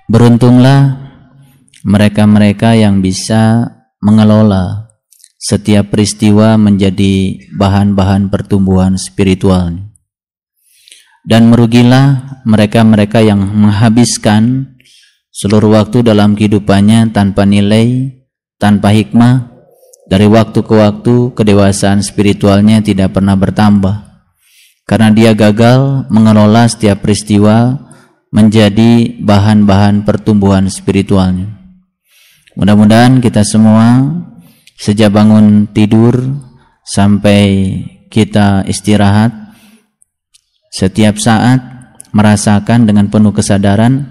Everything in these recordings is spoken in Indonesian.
Beruntunglah mereka-mereka yang bisa mengelola setiap peristiwa menjadi bahan-bahan pertumbuhan spiritual. Dan merugilah mereka-mereka yang menghabiskan seluruh waktu dalam kehidupannya tanpa nilai, tanpa hikmah. Dari waktu ke waktu kedewasaan spiritualnya tidak pernah bertambah karena dia gagal mengelola setiap peristiwa menjadi bahan-bahan pertumbuhan spiritualnya. Mudah-mudahan kita semua sejak bangun tidur sampai kita istirahat setiap saat merasakan dengan penuh kesadaran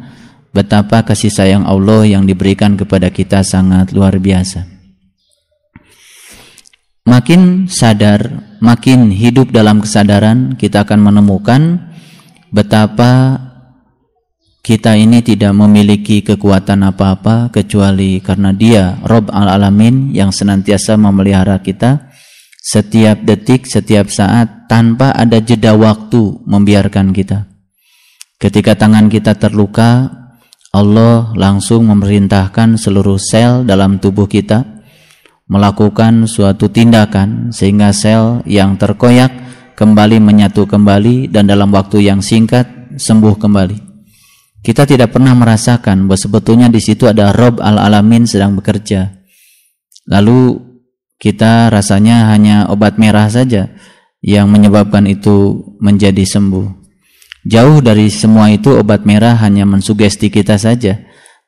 betapa kasih sayang Allah yang diberikan kepada kita sangat luar biasa. Makin sadar, makin hidup dalam kesadaran, kita akan menemukan betapa kita ini tidak memiliki kekuatan apa-apa kecuali karena Dia Rabb al-Alamin yang senantiasa memelihara kita setiap detik, setiap saat tanpa ada jeda waktu membiarkan kita. Ketika tangan kita terluka, Allah langsung memerintahkan seluruh sel dalam tubuh kita melakukan suatu tindakan sehingga sel yang terkoyak kembali menyatu kembali dan dalam waktu yang singkat sembuh kembali. Kita tidak pernah merasakan bahwa sebetulnya di situ ada Rabb al-Alamin sedang bekerja. Lalu kita rasanya hanya obat merah saja yang menyebabkan itu menjadi sembuh. Jauh dari semua itu, obat merah hanya mensugesti kita saja.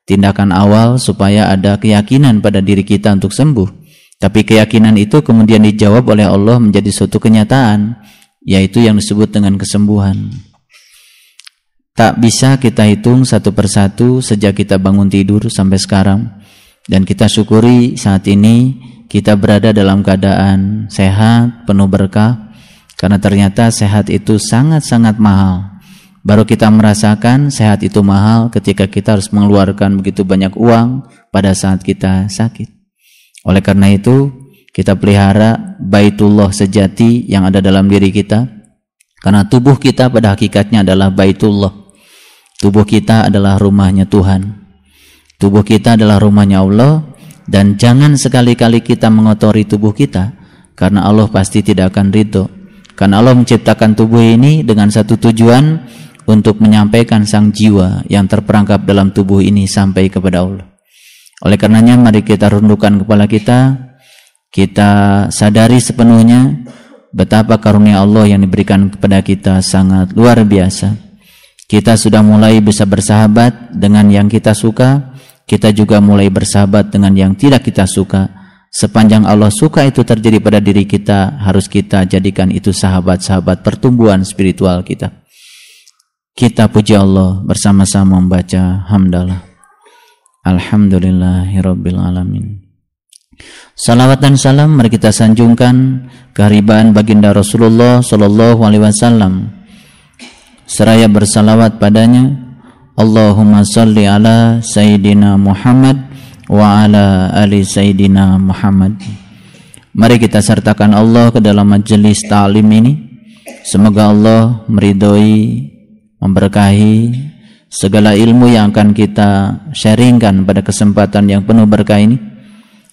Tindakan awal supaya ada keyakinan pada diri kita untuk sembuh. Tapi keyakinan itu kemudian dijawab oleh Allah menjadi suatu kenyataan, yaitu yang disebut dengan kesembuhan. Tak bisa kita hitung satu persatu sejak kita bangun tidur sampai sekarang. Dan kita syukuri saat ini kita berada dalam keadaan sehat, penuh berkah. Karena ternyata sehat itu sangat-sangat mahal. Baru kita merasakan sehat itu mahal ketika kita harus mengeluarkan begitu banyak uang pada saat kita sakit. Oleh karena itu, kita pelihara Baitullah sejati yang ada dalam diri kita. Karena tubuh kita pada hakikatnya adalah Baitullah. Tubuh kita adalah rumahnya Tuhan. Tubuh kita adalah rumahnya Allah. Dan jangan sekali-kali kita mengotori tubuh kita, karena Allah pasti tidak akan ridho. Karena Allah menciptakan tubuh ini dengan satu tujuan, untuk menyampaikan sang jiwa yang terperangkap dalam tubuh ini sampai kepada Allah. Oleh karenanya mari kita rundukkan kepala kita sadari sepenuhnya betapa karunia Allah yang diberikan kepada kita sangat luar biasa. Kita sudah mulai bisa bersahabat dengan yang kita suka, kita juga mulai bersahabat dengan yang tidak kita suka. Sepanjang Allah suka itu terjadi pada diri kita, harus kita jadikan itu sahabat-sahabat pertumbuhan spiritual kita. Kita puji Allah bersama-sama membaca hamdalah. Alhamdulillahirabbil alamin. Salawat dan salam mari kita sanjungkan kehadiran baginda Rasulullah sallallahu alaihi wasallam. Seraya bersalawat padanya. Allahumma salli ala sayyidina Muhammad wa ala ali sayyidina Muhammad. Mari kita sertakan Allah ke dalam majelis ta'lim ini. Semoga Allah meridhoi, memberkahi segala ilmu yang akan kita sharingkan pada kesempatan yang penuh berkah ini.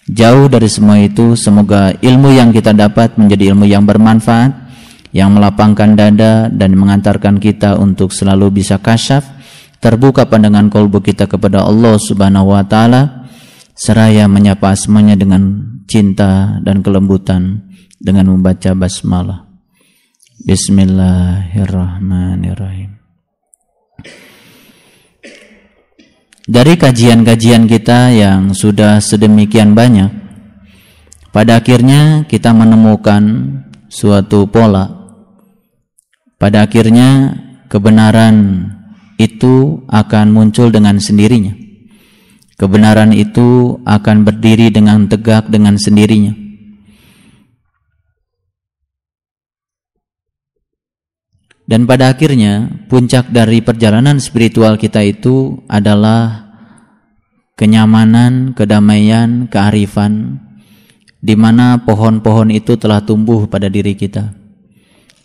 Jauh dari semua itu, semoga ilmu yang kita dapat menjadi ilmu yang bermanfaat, yang melapangkan dada dan mengantarkan kita untuk selalu bisa kasyaf, terbuka pandangan qalbu kita kepada Allah Subhanahu wa taala, seraya menyapa semuanya dengan cinta dan kelembutan dengan membaca basmalah. Bismillahirrahmanirrahim. Dari kajian-kajian kita yang sudah sedemikian banyak, pada akhirnya kita menemukan suatu pola. Pada akhirnya kebenaran itu akan muncul dengan sendirinya. Kebenaran itu akan berdiri dengan tegak dengan sendirinya. Dan pada akhirnya puncak dari perjalanan spiritual kita itu adalah kenyamanan, kedamaian, kearifan, di mana pohon-pohon itu telah tumbuh pada diri kita.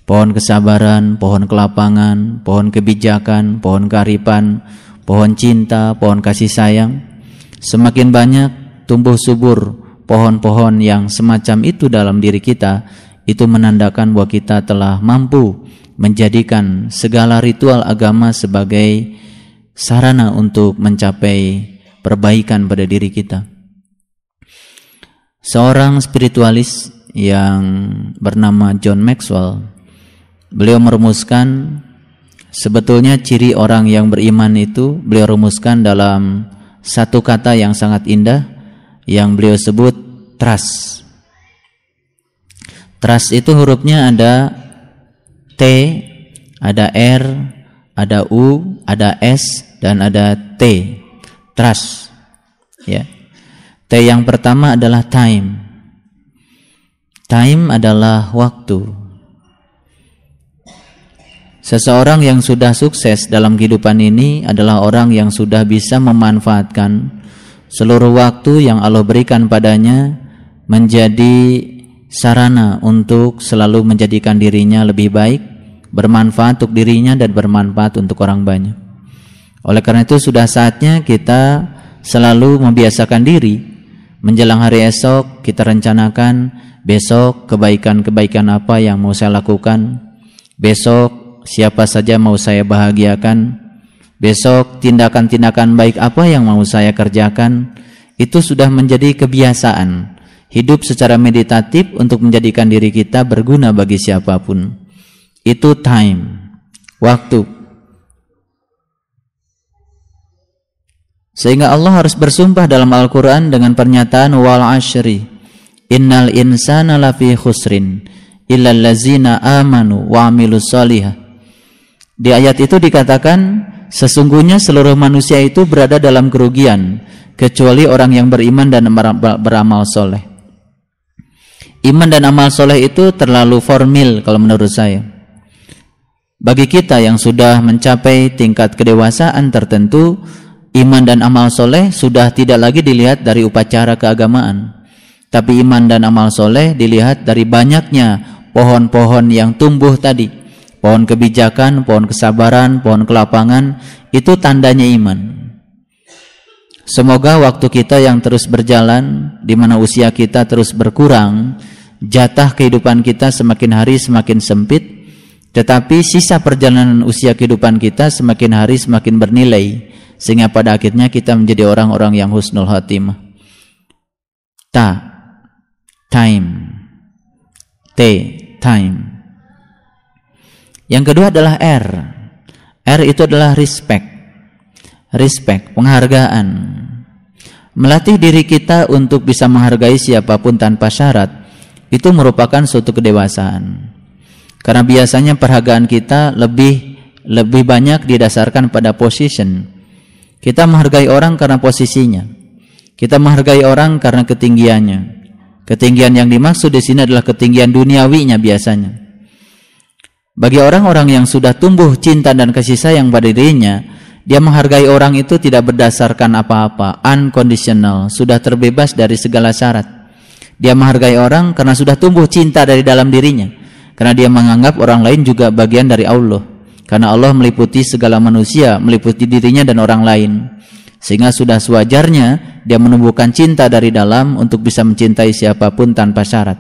Pohon kesabaran, pohon kelapangan, pohon kebijakan, pohon kearifan, pohon cinta, pohon kasih sayang. Semakin banyak tumbuh subur pohon-pohon yang semacam itu dalam diri kita, itu menandakan bahwa kita telah mampu menjadikan segala ritual agama sebagai sarana untuk mencapai perbaikan pada diri kita. Seorang spiritualis yang bernama John Maxwell, beliau merumuskan sebetulnya ciri orang yang beriman itu, beliau rumuskan dalam satu kata yang sangat indah yang beliau sebut trust. Trust itu hurufnya ada T, ada R, ada U, ada S, dan ada T. Trust. Ya. T yang pertama adalah time. Time adalah waktu. Seseorang yang sudah sukses dalam kehidupan ini adalah orang yang sudah bisa memanfaatkan seluruh waktu yang Allah berikan padanya menjadi sarana untuk selalu menjadikan dirinya lebih baik, bermanfaat untuk dirinya dan bermanfaat untuk orang banyak. Oleh karena itu sudah saatnya kita selalu membiasakan diri menjelang hari esok, kita rencanakan besok kebaikan-kebaikan apa yang mau saya lakukan, besok siapa saja mau saya bahagiakan, besok tindakan-tindakan baik apa yang mau saya kerjakan. Itu sudah menjadi kebiasaan hidup secara meditatif untuk menjadikan diri kita berguna bagi siapapun. Itu time, waktu. Sehingga Allah harus bersumpah dalam Al-Quran dengan pernyataan wal ashri innal insana lafi khusrin illal ladzina amanu wa amilus solihah. Di ayat itu dikatakan sesungguhnya seluruh manusia itu berada dalam kerugian kecuali orang yang beriman dan beramal soleh. Iman dan amal soleh itu terlalu formal kalau menurut saya. Bagi kita yang sudah mencapai tingkat kedewasaan tertentu, iman dan amal soleh sudah tidak lagi dilihat dari upacara keagamaan, tapi iman dan amal soleh dilihat dari banyaknya pohon-pohon yang tumbuh tadi. Pohon kebijakan, pohon kesabaran, pohon kelapangan, itu tandanya iman. Semoga waktu kita yang terus berjalan, di mana usia kita terus berkurang, jatah kehidupan kita semakin hari semakin sempit, tetapi sisa perjalanan usia kehidupan kita semakin hari semakin bernilai, sehingga pada akhirnya kita menjadi orang-orang yang husnul khatimah. Time. Time. Yang kedua adalah R. R itu adalah respect, penghargaan. Melatih diri kita untuk bisa menghargai siapapun tanpa syarat, itu merupakan suatu kedewasaan. Karena biasanya penghargaan kita lebih banyak didasarkan pada position. Kita menghargai orang karena posisinya. Kita menghargai orang karena ketinggiannya. Ketinggian yang dimaksud di sini adalah ketinggian duniawinya biasanya. Bagi orang-orang yang sudah tumbuh cinta dan kasih sayang pada dirinya, dia menghargai orang itu tidak berdasarkan apa-apa, unconditional, sudah terbebas dari segala syarat. Dia menghargai orang karena sudah tumbuh cinta dari dalam dirinya, karena dia menganggap orang lain juga bagian dari Allah, karena Allah meliputi segala manusia, meliputi dirinya dan orang lain, sehingga sudah sewajarnya dia menumbuhkan cinta dari dalam untuk bisa mencintai siapapun tanpa syarat,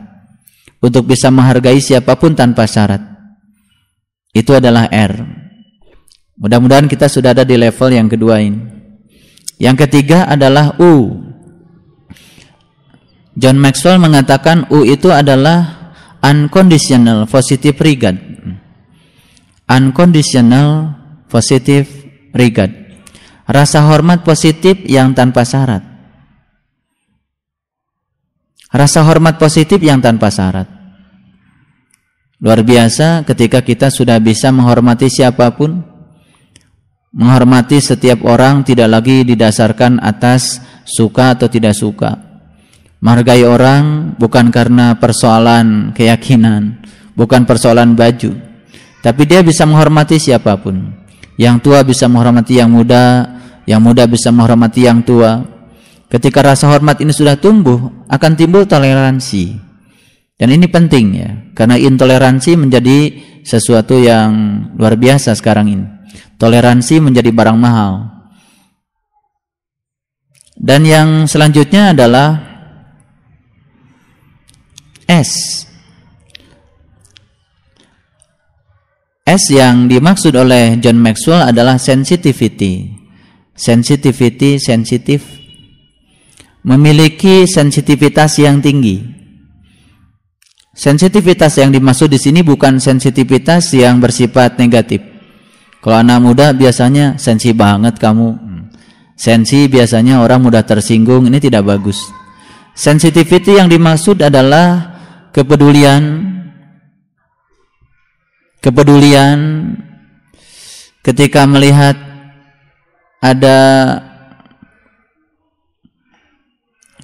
untuk bisa menghargai siapapun tanpa syarat. Itu adalah R. Mudah-mudahan kita sudah ada di level yang kedua ini. Yang ketiga adalah U. John Maxwell mengatakan U itu adalah unconditional positive regard. Unconditional positive regard. Rasa hormat positif yang tanpa syarat. Rasa hormat positif yang tanpa syarat. Luar biasa ketika kita sudah bisa menghormati siapapun, menghormati setiap orang tidak lagi didasarkan atas suka atau tidak suka. Menghargai orang bukan karena persoalan keyakinan, bukan persoalan baju, tapi dia bisa menghormati siapapun. Yang tua bisa menghormati yang muda bisa menghormati yang tua. Ketika rasa hormat ini sudah tumbuh, akan timbul toleransi. Dan ini penting ya, karena intoleransi menjadi sesuatu yang luar biasa sekarang ini. Toleransi menjadi barang mahal. Dan yang selanjutnya adalah S. S yang dimaksud oleh John Maxwell adalah sensitivity. Sensitivity, sensitif, memiliki sensitivitas yang tinggi. Sensitivitas yang dimaksud di sini bukan sensitivitas yang bersifat negatif. Kalau anak muda biasanya sensi banget kamu. Sensi biasanya orang mudah tersinggung, ini tidak bagus. Sensitivity yang dimaksud adalah kepedulian ketika melihat ada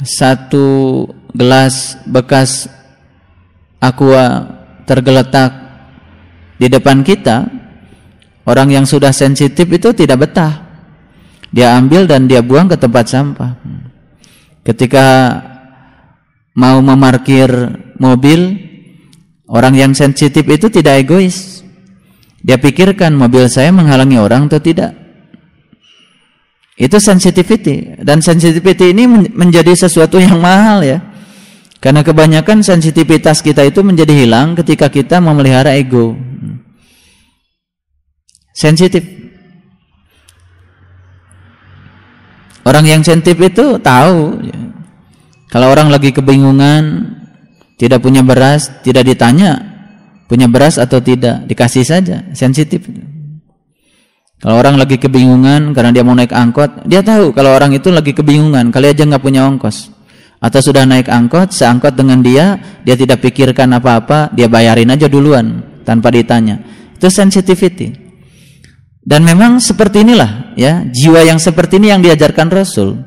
satu gelas bekas aqua tergeletak di depan kita, orang yang sudah sensitif itu tidak betah. Dia ambil dan dia buang ke tempat sampah. Ketika mau memarkir mobil, orang yang sensitif itu tidak egois. Dia pikirkan mobil saya menghalangi orang atau tidak. Itu sensitivity. Dan sensitivity ini menjadi sesuatu yang mahal ya. Karena kebanyakan sensitivitas kita itu menjadi hilang ketika kita memelihara ego. Sensitif. Orang yang sensitif itu tahu ya. Kalau orang lagi kebingungan, tidak punya beras, tidak ditanya punya beras atau tidak, dikasih saja. Sensitif. Kalau orang lagi kebingungan karena dia mau naik angkot, dia tahu kalau orang itu lagi kebingungan, kali aja nggak punya ongkos. Atau sudah naik angkot, seangkot dengan dia tidak pikirkan apa-apa, dia bayarin aja duluan tanpa ditanya. Itu sensitivity. Dan memang seperti inilah ya, jiwa yang seperti ini yang diajarkan Rasul.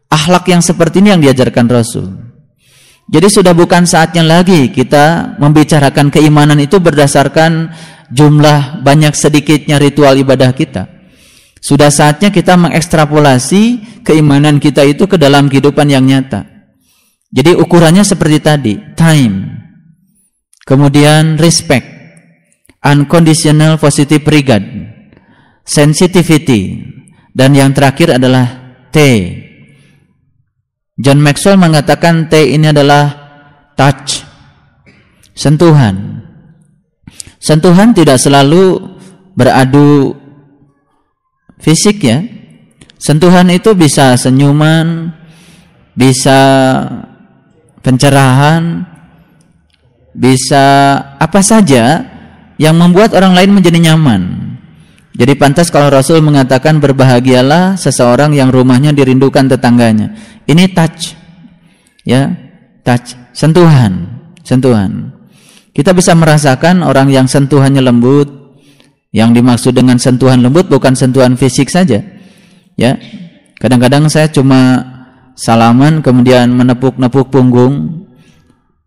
Akhlak yang seperti ini yang diajarkan Rasul. Jadi sudah bukan saatnya lagi kita membicarakan keimanan itu berdasarkan jumlah banyak sedikitnya ritual ibadah kita. Sudah saatnya kita mengekstrapolasi keimanan kita itu ke dalam kehidupan yang nyata. Jadi ukurannya seperti tadi, time, kemudian respect, unconditional positive regard, sensitivity, dan yang terakhir adalah T. John Maxwell mengatakan T ini adalah touch, sentuhan. Sentuhan tidak selalu beradu fisik ya. Sentuhan itu bisa senyuman, bisa pencerahan, bisa apa saja yang membuat orang lain menjadi nyaman. Jadi pantas kalau Rasul mengatakan berbahagialah seseorang yang rumahnya dirindukan tetangganya. Ini touch, ya, touch, sentuhan, sentuhan. Kita bisa merasakan orang yang sentuhannya lembut. Yang dimaksud dengan sentuhan lembut bukan sentuhan fisik saja, ya. Kadang-kadang saya cuma salaman kemudian menepuk-nepuk punggung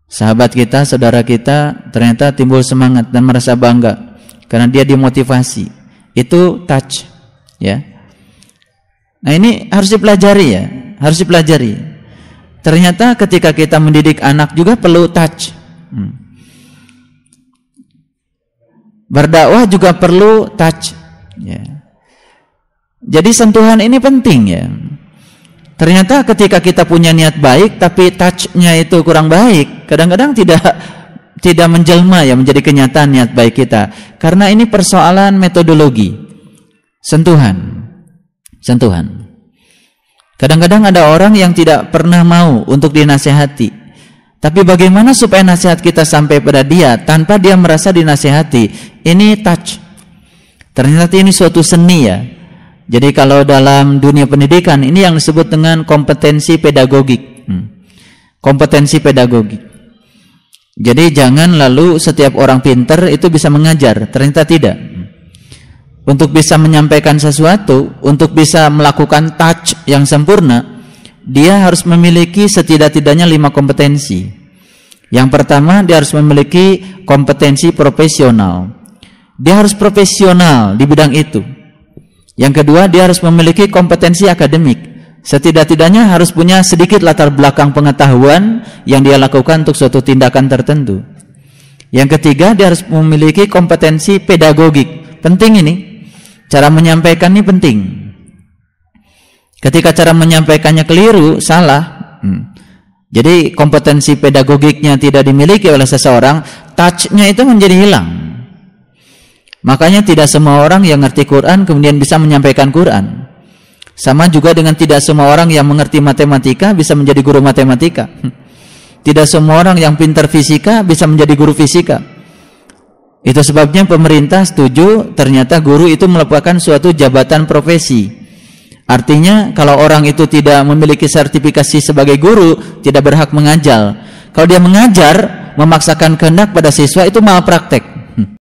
sahabat kita, saudara kita, ternyata timbul semangat dan merasa bangga karena dia dimotivasi. Itu touch, ya. Nah ini harus dipelajari ya, harus dipelajari. Ternyata ketika kita mendidik anak juga perlu touch. Berdakwah juga perlu touch, ya. Jadi sentuhan ini penting ya. Ternyata ketika kita punya niat baik tapi touch-nya itu kurang baik, kadang-kadang tidak menjelma ya menjadi kenyataan niat baik kita. Karena ini persoalan metodologi. Sentuhan. Sentuhan. Kadang-kadang ada orang yang tidak pernah mau untuk dinasihati. Tapi bagaimana supaya nasihat kita sampai pada dia tanpa dia merasa dinasihati? Ini touch. Ternyata ini suatu seni ya. Jadi kalau dalam dunia pendidikan ini yang disebut dengan kompetensi pedagogik. Kompetensi pedagogik. Jadi jangan lalu setiap orang pintar itu bisa mengajar. Ternyata tidak. Untuk bisa menyampaikan sesuatu, untuk bisa melakukan touch yang sempurna, dia harus memiliki setidak-tidaknya 5 kompetensi. Yang pertama, dia harus memiliki kompetensi profesional. Dia harus profesional di bidang itu. Yang kedua, dia harus memiliki kompetensi akademik. Setidak-tidaknya harus punya sedikit latar belakang pengetahuan yang dia lakukan untuk suatu tindakan tertentu. Yang ketiga, dia harus memiliki kompetensi pedagogik. Penting ini. Cara menyampaikan ini penting. Ketika cara menyampaikannya keliru, salah, jadi kompetensi pedagogiknya tidak dimiliki oleh seseorang, touch-nya itu menjadi hilang. Makanya tidak semua orang yang ngerti Quran kemudian bisa menyampaikan Quran. Sama juga dengan tidak semua orang yang mengerti matematika bisa menjadi guru matematika. Tidak semua orang yang pintar fisika bisa menjadi guru fisika. Itu sebabnya pemerintah setuju ternyata guru itu merupakan suatu jabatan profesi. Artinya kalau orang itu tidak memiliki sertifikasi sebagai guru, tidak berhak mengajar. Kalau dia mengajar, memaksakan kehendak pada siswa, itu malpraktek.